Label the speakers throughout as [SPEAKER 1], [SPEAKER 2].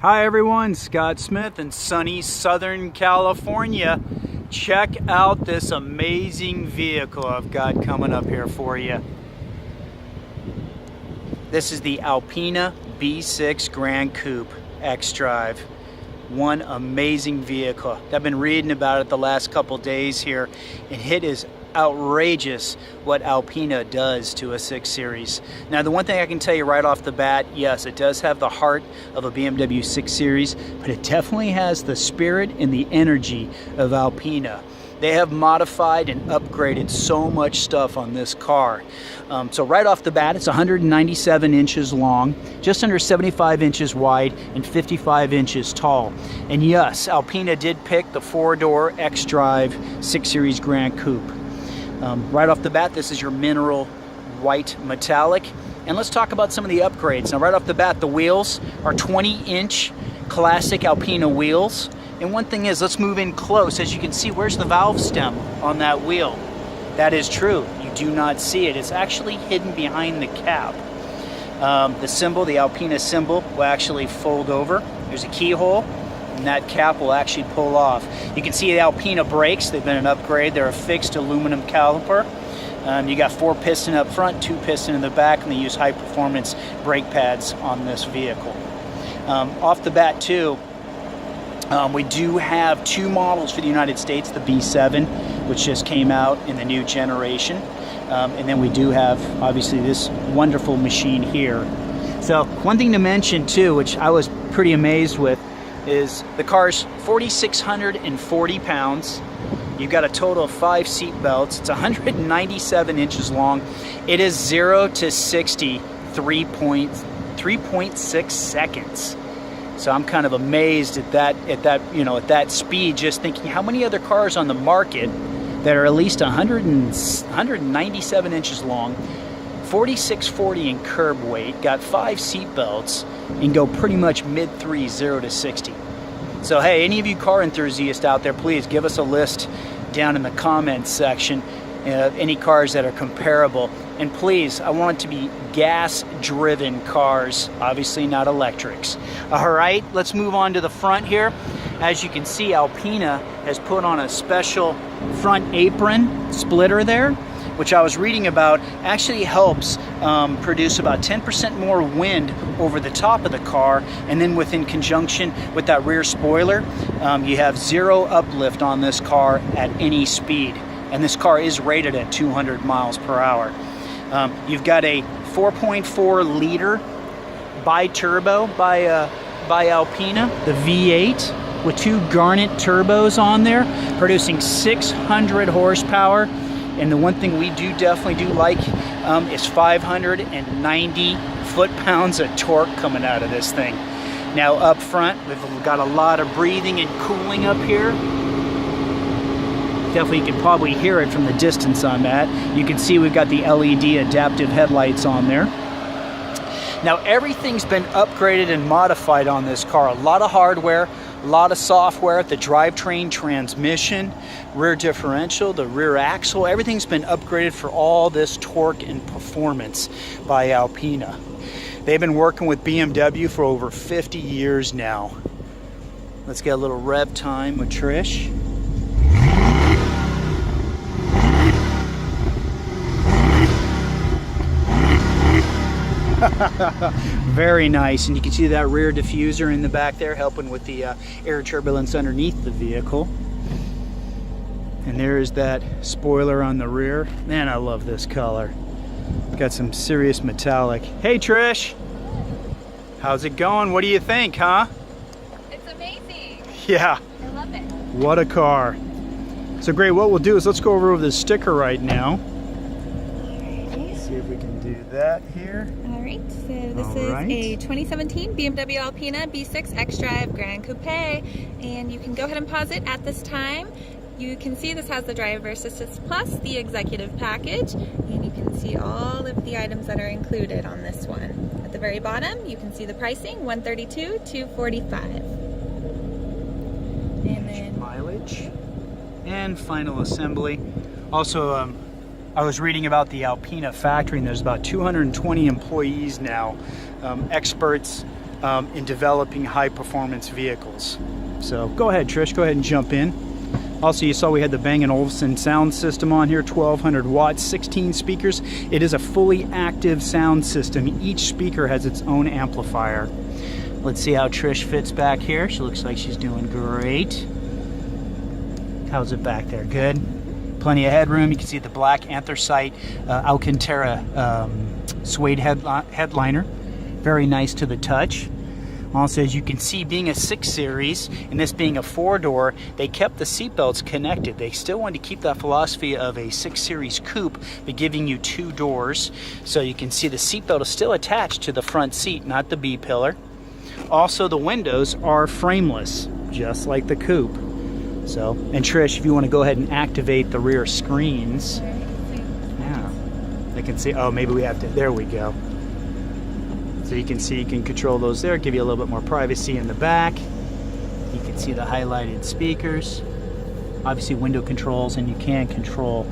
[SPEAKER 1] Hi everyone, Scott Smith in sunny Southern California. Check out this amazing vehicle I've got coming up here for you. This is the Alpina B6 Grand Coupe X-Drive. One amazing vehicle. I've been reading about it the last couple days here, and it is outrageous what Alpina does to a 6 Series. Now, the one thing I can tell you right off the bat, yes, it does have the heart of a BMW 6 Series, but it definitely has the spirit and the energy of Alpina. They have modified and upgraded so much stuff on this car. So right off the bat, it's 197 inches long, just under 75 inches wide, and 55 inches tall. And yes, Alpina did pick the 4-door X-Drive 6 Series Grand Coupe. Right off the bat, this is your mineral white metallic. And let's talk about some of the upgrades. Now, right off the bat, the wheels are 20-inch classic Alpina wheels. And one thing is, let's move in close. As you can see, where's the valve stem on that wheel? That is true. You do not see it. It's actually hidden behind the cap. The symbol, the Alpina symbol, will actually fold over. There's a keyhole, and that cap will actually pull off. You can see the Alpina brakes. They've been an upgrade. They're a fixed aluminum caliper. You got 4 piston up front, 2 piston in the back, and they use high-performance brake pads on this vehicle. Off the bat, too, we do have 2 models for the United States, the B7, which just came out in the new generation. And then we do have, obviously, this wonderful machine here. So one thing to mention, too, which I was pretty amazed with, is the car's 4,640 pounds. You've got a total of 5 seat belts. It's 197 inches long. It is 0 to 60, 3.6 seconds. So I'm kind of amazed at that speed, just thinking how many other cars on the market that are at least 197 inches long, 4,640 in curb weight, got 5 seat belts, and go pretty much mid-3, 0 to 60. So hey, any of you car enthusiasts out there, please give us a list down in the comments section of any cars that are comparable. And please, I want it to be gas-driven cars, obviously not electrics. All right, let's move on to the front here. As you can see, Alpina has put on a special front apron splitter there, which I was reading about, actually helps produce about 10% more wind over the top of the car, and then in conjunction with that rear spoiler, you have 0 uplift on this car at any speed. And this car is rated at 200 miles per hour. You've got a 4.4 liter bi-turbo by Alpina, the V8, with 2 Garnet turbos on there, producing 600 horsepower. And the one thing we definitely do like is 590 foot-pounds of torque coming out of this thing. Now up front, we've got a lot of breathing and cooling up here. Definitely, you can probably hear it from the distance I'm at. You can see we've got the LED adaptive headlights on there. Now everything's been upgraded and modified on this car. A lot of hardware, a lot of software, the drivetrain, transmission, rear differential, the rear axle, everything's been upgraded for all this torque and performance by Alpina. They've been working with BMW for over 50 years now. Let's get a little rev time with Trish. Very nice, and you can see that rear diffuser in the back there helping with the air turbulence underneath the vehicle. And there's that spoiler on the rear. Man, I love this color. Got some serious metallic. Hey Trish, how's it going? What do you think, huh?
[SPEAKER 2] It's amazing.
[SPEAKER 1] Yeah.
[SPEAKER 2] I love it.
[SPEAKER 1] What a car. So great, what we'll do is let's go over the sticker right now. See if we can do that here.
[SPEAKER 2] All right, so this is a 2017 BMW Alpina B6 X-Drive Grand Coupe, and you can go ahead and pause it at this time. You can see this has the Driver Assist Plus, the Executive Package, and you can see all of the items that are included on this one. At the very bottom, you can see the pricing, $132,245. And then
[SPEAKER 1] mileage and final assembly. Also, I was reading about the Alpina factory, and there's about 220 employees now, experts in developing high performance vehicles. So go ahead, Trish, go ahead and jump in. Also, you saw we had the Bang & Olufsen sound system on here, 1200 watts, 16 speakers. It is a fully active sound system. Each speaker has its own amplifier. Let's see how Trish fits back here. She looks like she's doing great. How's it back there? Good? Plenty of headroom. You can see the black anthracite Alcantara suede headliner. Very nice to the touch. Also, as you can see, being a 6 Series and this being a 4-door, they kept the seatbelts connected. They still wanted to keep that philosophy of a 6 Series coupe, but giving you 2 doors. So you can see the seatbelt is still attached to the front seat, not the B-pillar. Also, the windows are frameless, just like the coupe. So, and Trish, if you want to go ahead and activate the rear screens. Yeah, they can see, oh, maybe we have to, there we go. So you can see you can control those there, give you a little bit more privacy in the back. You can see the highlighted speakers, obviously window controls, and you can control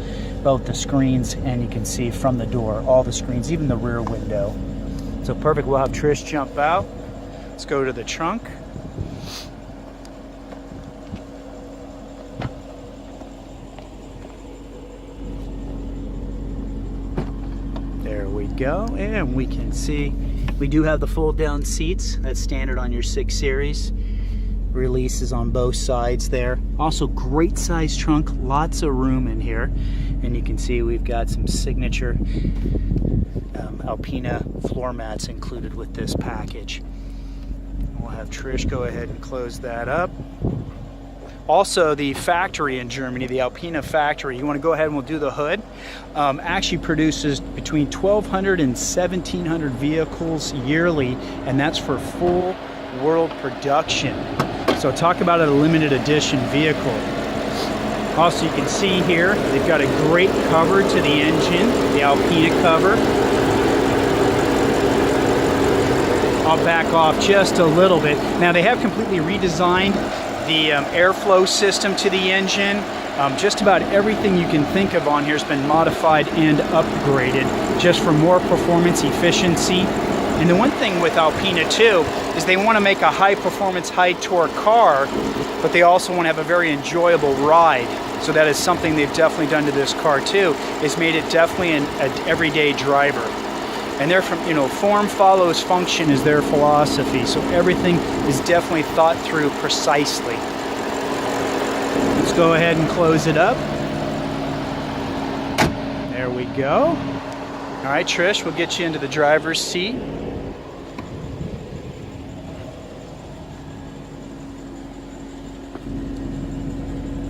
[SPEAKER 1] both the screens, and you can see from the door all the screens, even the rear window. So perfect. We'll have Trish jump out. Let's go to the trunk. There we go, and we can see we do have the fold down seats. That's standard on your 6 Series. Releases on both sides there. Also great size trunk, lots of room in here. And you can see we've got some signature Alpina floor mats included with this package. We'll have Trish go ahead and close that up. Also, the factory in Germany, the Alpina factory, you want to go ahead and we'll do the hood, actually produces between 1,200 and 1,700 vehicles yearly, and that's for full world production. So talk about a limited edition vehicle. Also, you can see here, they've got a great cover to the engine, the Alpina cover. I'll back off just a little bit. Now, they have completely redesigned the airflow system to the engine. Just about everything you can think of on here has been modified and upgraded just for more performance efficiency. And the one thing with Alpina too is they want to make a high performance, high torque car, but they also want to have a very enjoyable ride. So that is something they've definitely done to this car too, is made it definitely an everyday driver. And they're from, you know, form follows function is their philosophy. So everything is definitely thought through precisely. Let's go ahead and close it up. There we go. All right, Trish, we'll get you into the driver's seat.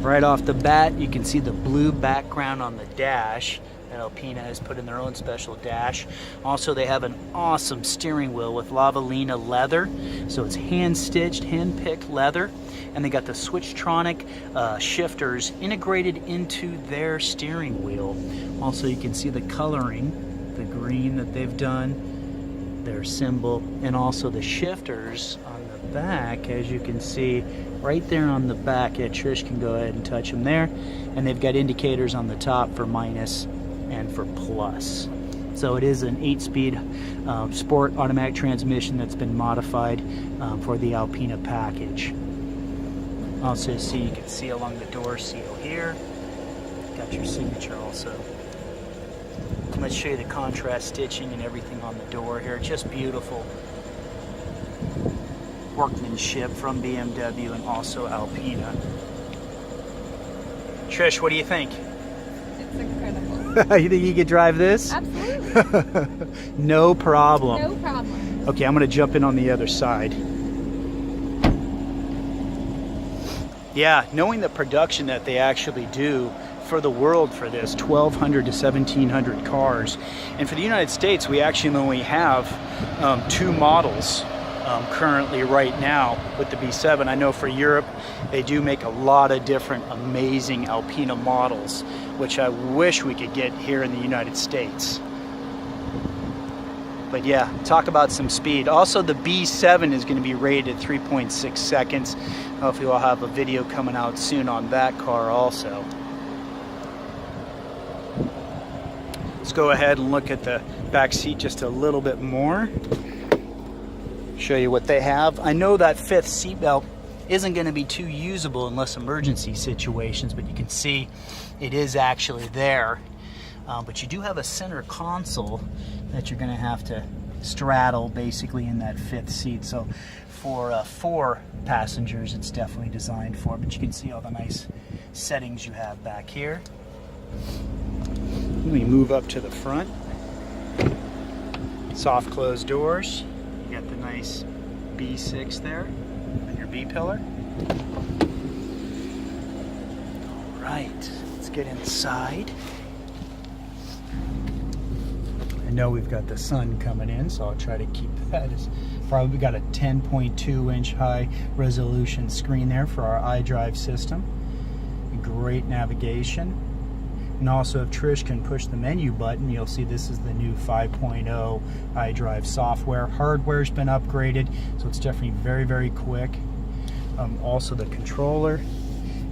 [SPEAKER 1] Right off the bat, you can see the blue background on the dash that Alpina has put in their own special dash. Also, they have an awesome steering wheel with Lavalina leather. So it's hand-stitched, hand-picked leather. And they got the Switchtronic shifters integrated into their steering wheel. Also, you can see the coloring, the green that they've done, their symbol, and also the shifters on the back, as you can see right there on the back. Yeah, Trish can go ahead and touch them there. And they've got indicators on the top for minus and for plus. So it is an 8-speed sport automatic transmission that's been modified for the Alpina package. Also, you can see along the door seal here, got your signature also. Let's show you the contrast stitching and everything on the door here. Just beautiful workmanship from BMW and also Alpina. Trish, what do you think?
[SPEAKER 2] It's incredible.
[SPEAKER 1] You think you could drive this?
[SPEAKER 2] Absolutely.
[SPEAKER 1] No problem.
[SPEAKER 2] No problem.
[SPEAKER 1] Okay, I'm going to jump in on the other side. Yeah, knowing the production that they actually do for the world for this, 1,200 to 1,700 cars. And for the United States, we actually only have 2 models currently right now with the B7. I know for Europe, they do make a lot of different amazing Alpina models, which I wish we could get here in the United States. But yeah, talk about some speed. Also, the B7 is going to be rated at 3.6 seconds. Hopefully we'll have a video coming out soon on that car also. Let's go ahead and look at the back seat just a little bit more. Show you what they have. I know that fifth seatbelt isn't going to be too usable unless emergency situations, but you can see it is actually there. But you do have a center console that you're going to have to straddle basically in that fifth seat. So for 4 passengers, it's definitely designed for, but you can see all the nice settings you have back here. Let me move up to the front. Soft closed doors. You got the nice B6 there on your B-pillar. All right, let's get inside. I know we've got the sun coming in, so I'll try to keep that. It's probably got a 10.2 inch high resolution screen there for our iDrive system. Great navigation. And also if Trish can push the menu button, you'll see this is the new 5.0 iDrive software. Hardware's been upgraded, so it's definitely very, very quick. Also the controller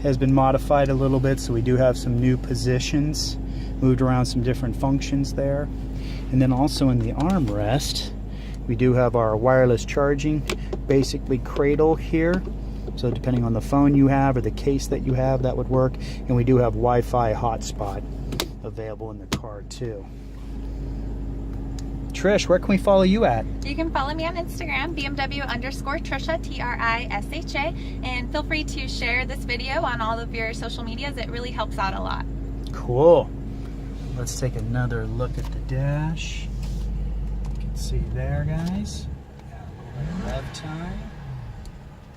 [SPEAKER 1] has been modified a little bit, so we do have some new positions, moved around some different functions there. And then also in the armrest, we do have our wireless charging, basically cradle here. So depending on the phone you have or the case that you have, that would work. And we do have Wi-Fi hotspot available in the car too. Trish, where can we follow you at?
[SPEAKER 2] You can follow me on Instagram, BMW_Trisha, Trisha, and feel free to share this video on all of your social medias. It really helps out a lot.
[SPEAKER 1] Cool. Let's take another look at the dash. You can see there, guys. Rev time.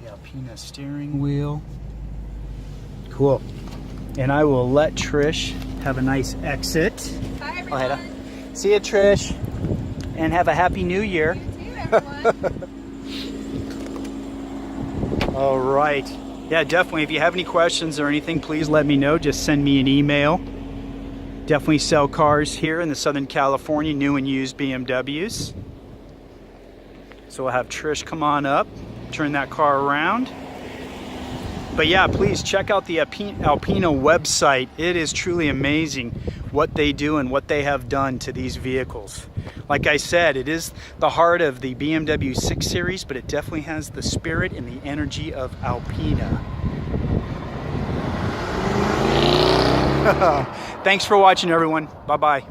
[SPEAKER 1] The alpina steering wheel. Cool. And I will let Trish have a nice exit.
[SPEAKER 2] Bye, everyone.
[SPEAKER 1] See you, Trish. And have a happy new year.
[SPEAKER 2] You too, everyone.
[SPEAKER 1] All right. Yeah, definitely. If you have any questions or anything, please let me know. Just send me an email. Definitely sell cars here in the Southern California, new and used BMWs. So we'll have Trish come on up, turn that car around. But yeah, please check out the Alpina website. It is truly amazing what they do and what they have done to these vehicles. Like I said, it is the heart of the BMW 6 Series, but it definitely has the spirit and the energy of Alpina. Thanks for watching, everyone. Bye-bye.